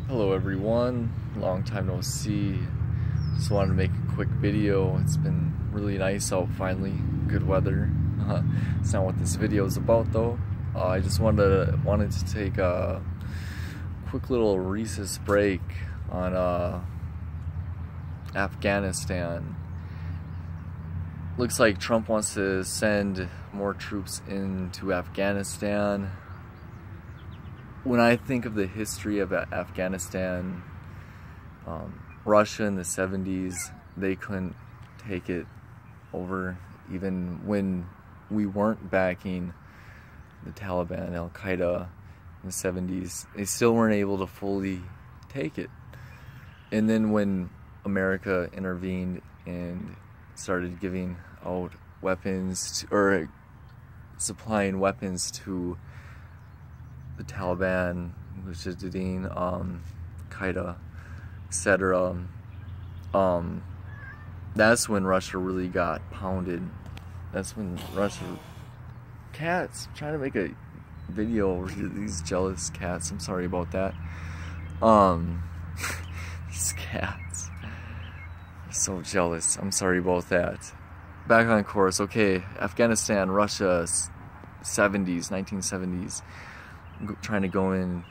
Hello everyone, long time no see. Just wanted to make a quick video. It's been really nice out finally, good weather. It's not what this video is about though. I just wanted to take a quick little recess break on Afghanistan. Looks like Trump wants to send more troops into Afghanistan. When I think of the history of Afghanistan, Russia in the 70s, they couldn't take it over. Even when we weren't backing the Taliban, Al-Qaeda in the 70s, they still weren't able to fully take it. And then when America intervened and started giving out weapons or supplying weapons to the Taliban, Mujahideen, Qaeda, etc. That's when Russia really got pounded. That's when Russia... Cats! I'm trying to make a video over here. These jealous cats. I'm sorry about that. These cats. They're so jealous. I'm sorry about that. Back on course. Okay, Afghanistan, Russia, 1970s. Trying to go in,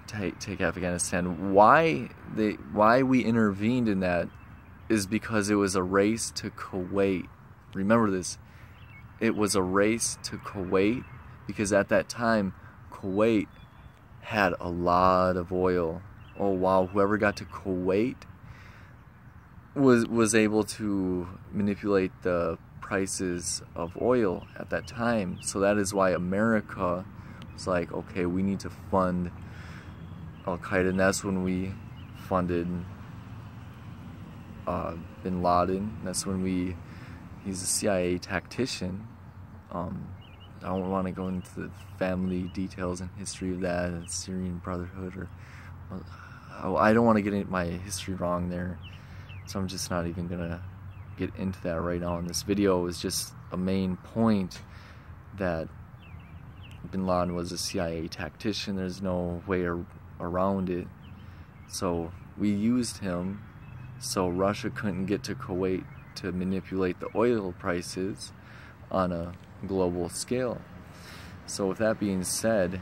take Afghanistan. Why we intervened in that is because it was a race to Kuwait. Remember this. It was a race to Kuwait because at that time Kuwait had a lot of oil. Oh wow, whoever got to Kuwait was able to manipulate the prices of oil at that time. So that is why America was like, okay, we need to fund Al-Qaeda, and that's when we funded Bin Laden. That's when he's a CIA tactician. I don't want to go into the family details and history of that, and Syrian Brotherhood, or I don't want to get into my history wrong there, so I'm just not even gonna get into that right now in this video. Is just a main point that Bin Laden was a CIA tactician. There's no way around it. So we used him so Russia couldn't get to Kuwait to manipulate the oil prices on a global scale. So with that being said,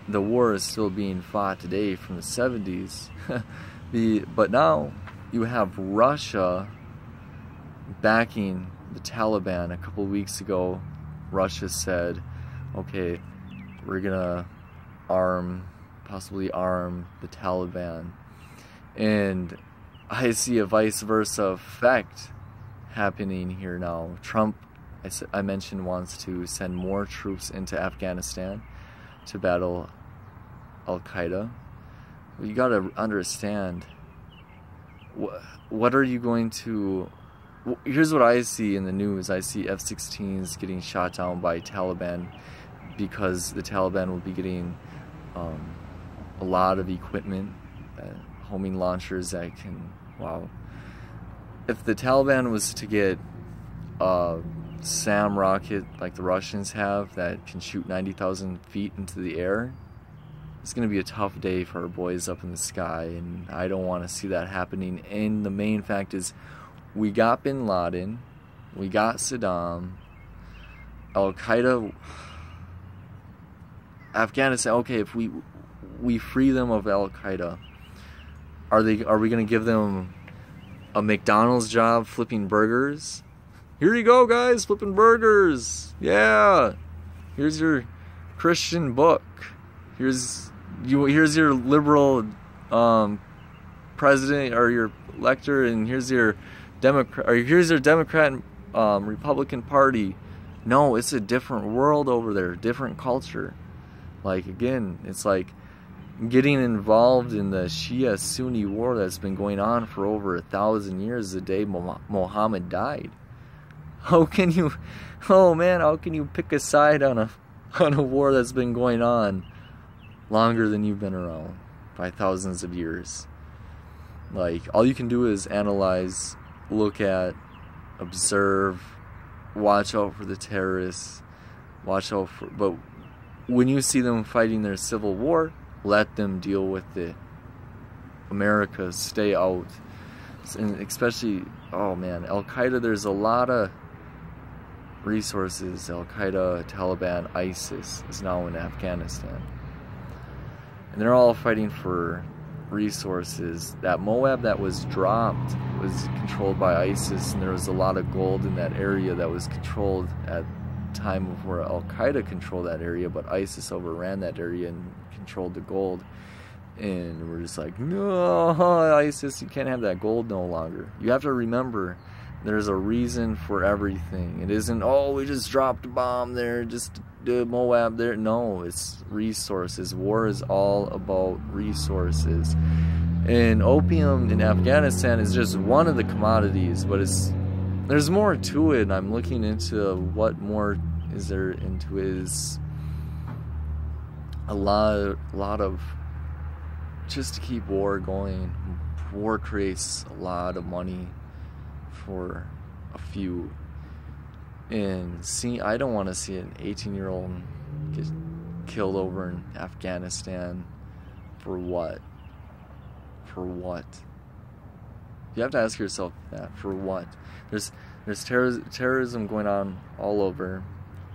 the war is still being fought today from the 70s. But now you have Russia backing the Taliban. A couple weeks ago, Russia said, okay, we're gonna possibly arm the Taliban. And I see a vice versa effect happening here now. Trump, I mentioned, wants to send more troops into Afghanistan to battle Al-Qaeda. Well, you gotta understand, what are you going to... Here's what I see in the news. I see F-16s getting shot down by Taliban because the Taliban will be getting a lot of equipment, homing launchers that can... Wow. If the Taliban was to get a SAM rocket like the Russians have that can shoot 90,000 feet into the air, it's going to be a tough day for our boys up in the sky, and I don't want to see that happening. And the main fact is, we got Bin Laden, we got Saddam, Al-Qaeda, Afghanistan. Okay, if we free them of Al-Qaeda, are we going to give them a McDonald's job flipping burgers? Here you go, guys, flipping burgers. Yeah. Here's your Christian book. Here's your liberal president or your elector, and here's your Democrat, or here's your Democrat and Republican Party. No, it's a different world over there, different culture. Like, again, it's like getting involved in the Shia-Sunni war that's been going on for over 1,000 years the day Muhammad died. How can you, oh man, how can you pick a side on a war that's been going on longer than you've been around by thousands of years? Like, all you can do is analyze, look at, observe, watch out for the terrorists, watch out for, but when you see them fighting their civil war, let them deal with it. America stay out. And especially, oh man, Al-Qaeda, there's a lot of resources. Al-Qaeda, Taliban, ISIS is now in Afghanistan. And they're all fighting for resources. That Moab that was dropped was controlled by ISIS, and there was a lot of gold in that area that was controlled at the time of where Al-Qaeda controlled that area, but ISIS overran that area and controlled the gold. And we're just like, no, ISIS, you can't have that gold no longer. You have to remember, there's a reason for everything. It isn't, oh, we just dropped a bomb there, just Moab there. No, it's resources. War is all about resources. And opium in Afghanistan is just one of the commodities, but there's more to it. And I'm looking into what more is there into it. Is a lot of just to keep war going. War creates a lot of money for a few. And I don't want to see an 18-year-old get killed over in Afghanistan. For what? For what? You have to ask yourself that. For what? There's terrorism going on all over.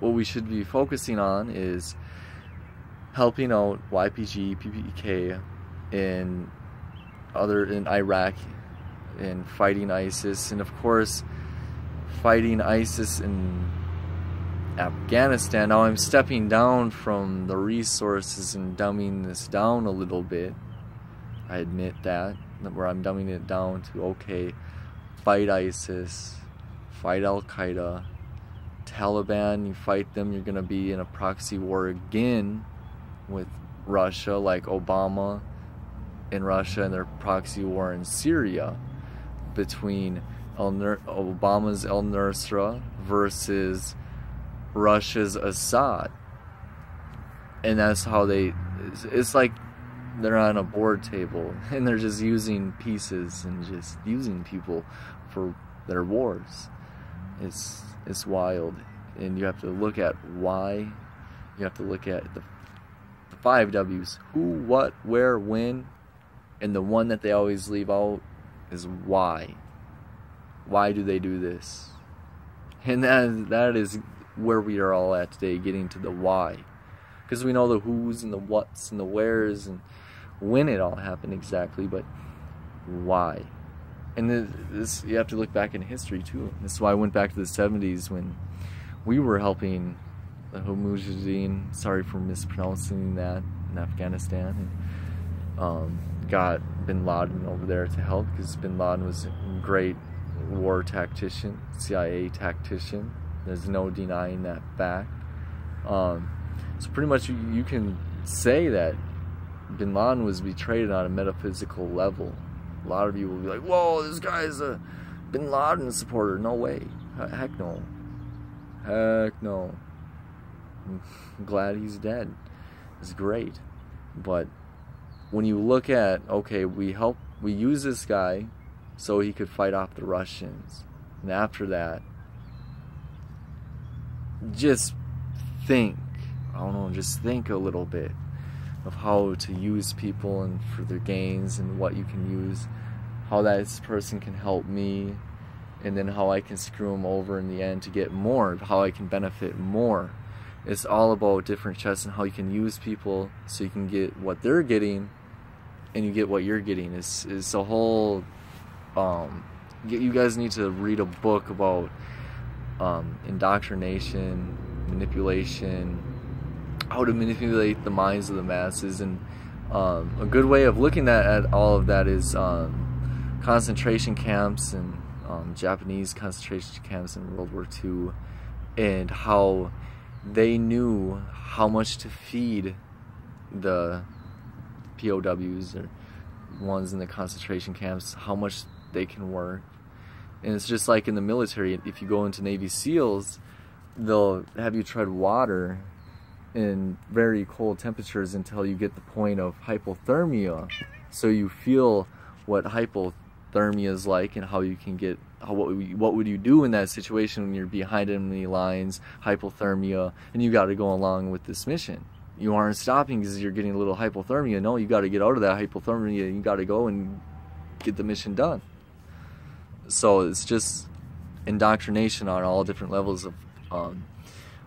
What we should be focusing on is helping out YPG, PPK in Iraq and fighting ISIS, and of course fighting ISIS in Afghanistan. Now I'm stepping down from the resources and dumbing this down a little bit. I admit that, where I'm dumbing it down to, okay, fight ISIS, fight Al-Qaeda, Taliban, you fight them, you're gonna be in a proxy war again with Russia, like Obama in Russia and their proxy war in Syria between Obama's al-Nusra versus Russia's Assad. And that's how it's like they're on a board table and they're just using pieces and just using people for their wars. It's wild. And you have to look at why. You have to look at the 5 W's: who, what, where, when. And the one that they always leave out is why. Why do they do this? And that is where we are all at today, getting to the why. Because we know the who's and the what's and the where's and when it all happened exactly, but why? And this, you have to look back in history too. This is why I went back to the 70s when we were helping the Mujahideen, sorry for mispronouncing that, in Afghanistan, and got bin Laden over there to help, because bin Laden was a great war tactician, CIA tactician. There's no denying that fact. So pretty much you can say that bin Laden was betrayed on a metaphysical level. A lot of you will be like, whoa, this guy's a bin Laden supporter. No way. Heck no. Heck no. I'm glad he's dead. It's great. But when you look at, okay, we use this guy so he could fight off the Russians. And after that, just think, I don't know, just think a little bit of how to use people and for their gains and what you can use, how that person can help me, and then how I can screw them over in the end to get more, how I can benefit more. It's all about different chests and how you can use people so you can get what they're getting and you get what you're getting. It's a whole, you guys need to read a book about indoctrination, manipulation, how to manipulate the minds of the masses. And a good way of looking at all of that is concentration camps and Japanese concentration camps in World War II, and how they knew how much to feed the POWs or ones in the concentration camps, how much they can work. And it's just like in the military, if you go into Navy SEALs, they'll have you tread water in very cold temperatures until you get the point of hypothermia, so you feel what hypothermia is like and how you can get, what would you do in that situation when you're behind enemy lines, hypothermia, and you got to go along with this mission. you aren't stopping because you're getting a little hypothermia. No, you got to get out of that hypothermia. You got to go and get the mission done. So it's just indoctrination on all different levels of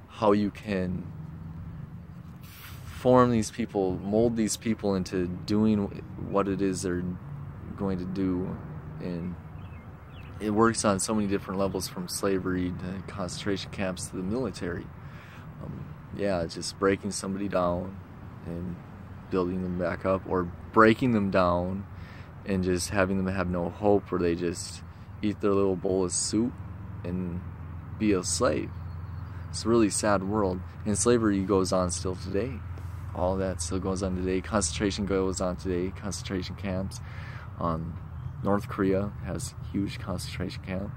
how you can form these people, mold these people into doing what it is they're going to do. And it works on so many different levels, from slavery to concentration camps to the military. Yeah, just breaking somebody down and building them back up, or breaking them down and just having them have no hope, where they just eat their little bowl of soup and be a slave. It's a really sad world. And slavery goes on still today. All that still goes on today. Concentration goes on today. Concentration camps. North Korea has huge concentration camp.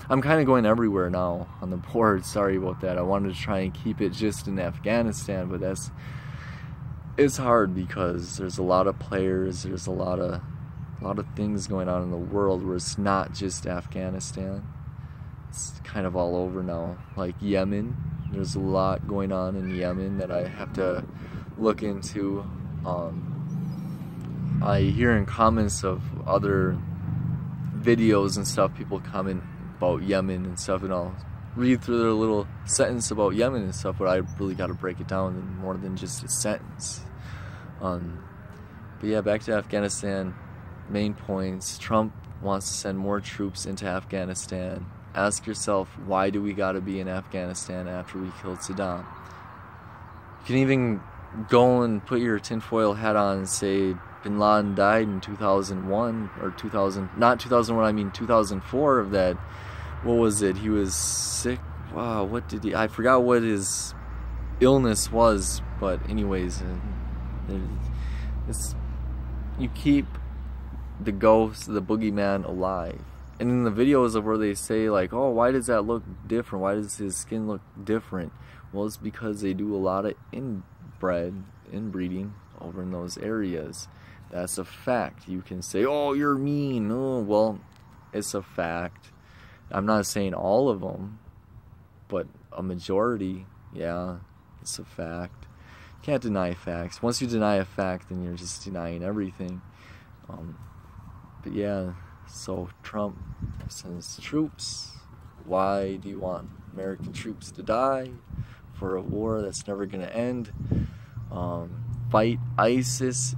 I'm kind of going everywhere now on the board. Sorry about that. I wanted to try and keep it just in Afghanistan, but it's hard because there's a lot of players. There's a lot of things going on in the world where it's not just Afghanistan. It's kind of all over now. Like Yemen, there's a lot going on in Yemen that I have to look into. I hear in comments of other videos and stuff, people comment about Yemen and stuff, and I'll read through their little sentence about Yemen and stuff, but I really got to break it down in more than just a sentence. But yeah, back to Afghanistan. Main points: Trump wants to send more troops into Afghanistan. Ask yourself, why do we got to be in Afghanistan after we killed Saddam? You can even go and put your tinfoil hat on and say Bin Laden died in 2001, or 2000, not 2001, I mean 2004, of that, what was it, he was sick, wow, what did he, I forgot what his illness was, but anyways, you keep the ghost, the boogeyman alive. And in the videos of where they say like, oh, why does that look different? Why does his skin look different? Well, it's because they do a lot of inbreeding over in those areas. That's a fact. You can say, oh, you're mean. Oh, well, it's a fact. I'm not saying all of them, but a majority, yeah, it's a fact. You can't deny facts. Once you deny a fact, then you're just denying everything. But yeah, so Trump sends troops. Why do you want American troops to die for a war that's never going to end? Fight ISIS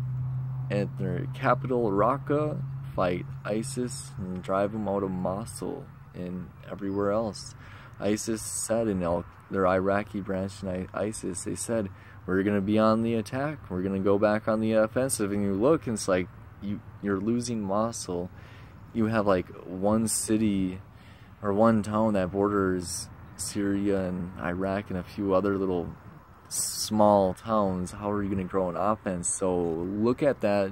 at their capital, Raqqa. Fight ISIS and drive them out of Mosul and everywhere else. ISIS said in their Iraqi branch in ISIS, they said, we're going to be on the attack. We're going to go back on the offensive. And you look, and it's like, you're losing Mosul. You have like one city or one town that borders Syria and Iraq and a few other little small towns. How are you going to grow an offense? So look at that.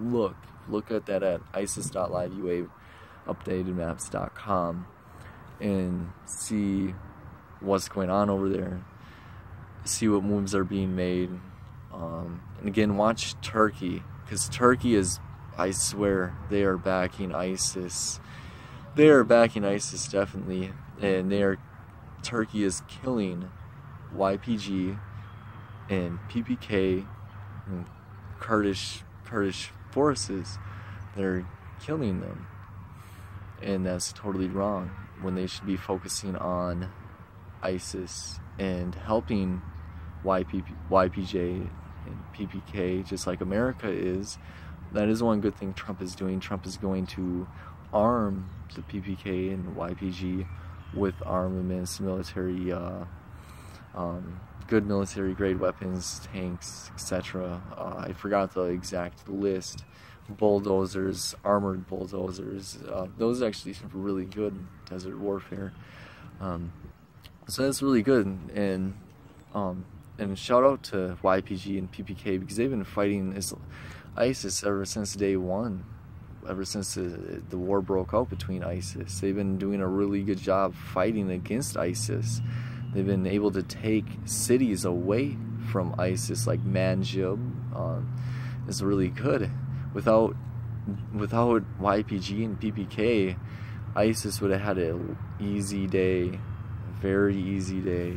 Look at that at isis.live, updatedmaps.com, and see what's going on over there. See what moves are being made. And again, watch Turkey, because Turkey is, I swear, they are backing ISIS. They are backing ISIS, definitely. And Turkey is killing YPG and PPK and Kurdish forces. They're killing them. And that's totally wrong, when they should be focusing on ISIS and helping YPJ and PPK, just like America is. That is one good thing Trump is doing. Trump is going to arm the PPK and YPG with armaments, military, good military grade weapons, tanks, etc. I forgot the exact list. Bulldozers, armored bulldozers. Those actually are really good in desert warfare. So that's really good. And shout out to YPG and PPK, because they've been fighting ISIS ever since day one. Ever since the war broke out between ISIS. They've been doing a really good job fighting against ISIS. They've been able to take cities away from ISIS, like Manjib. It's really good. Without YPG and PPK, ISIS would have had an easy day, very easy day.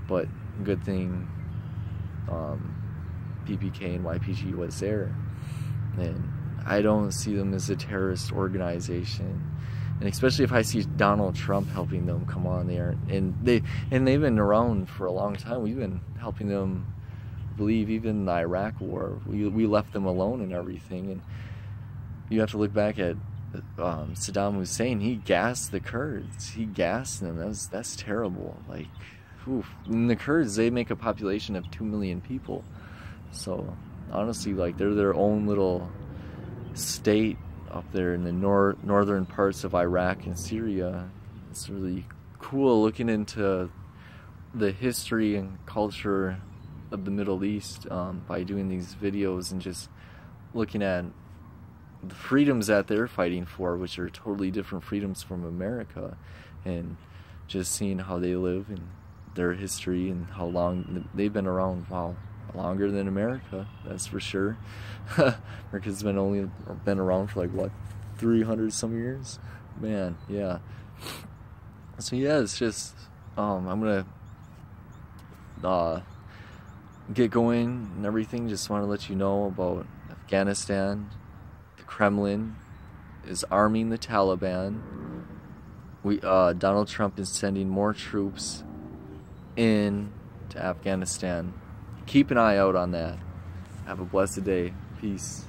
But good thing PPK and YPG was there. And I don't see them as a terrorist organization. And especially if I see Donald Trump helping them, come on, they aren't. And they've been around for a long time. We've been helping them, I believe, even in the Iraq War. We left them alone and everything. And you have to look back at Saddam Hussein. He gassed the Kurds. He gassed them. That's terrible. Like, oof. And the Kurds, they make a population of 2 million people. So honestly, like, they're their own little state up there in the northern parts of Iraq and Syria. It's really cool looking into the history and culture of the Middle East by doing these videos and just looking at the freedoms that they're fighting for, which are totally different freedoms from America, and just seeing how they live and their history and how long they've been around. Wow, longer than America, that's for sure. America's only been around for like, what, 300 some years? Man, yeah. So yeah, it's just I'm gonna get going and everything. Just want to let you know about Afghanistan. The Kremlin is arming the Taliban. Donald Trump is sending more troops in to Afghanistan. Keep an eye out on that. Have a blessed day. Peace.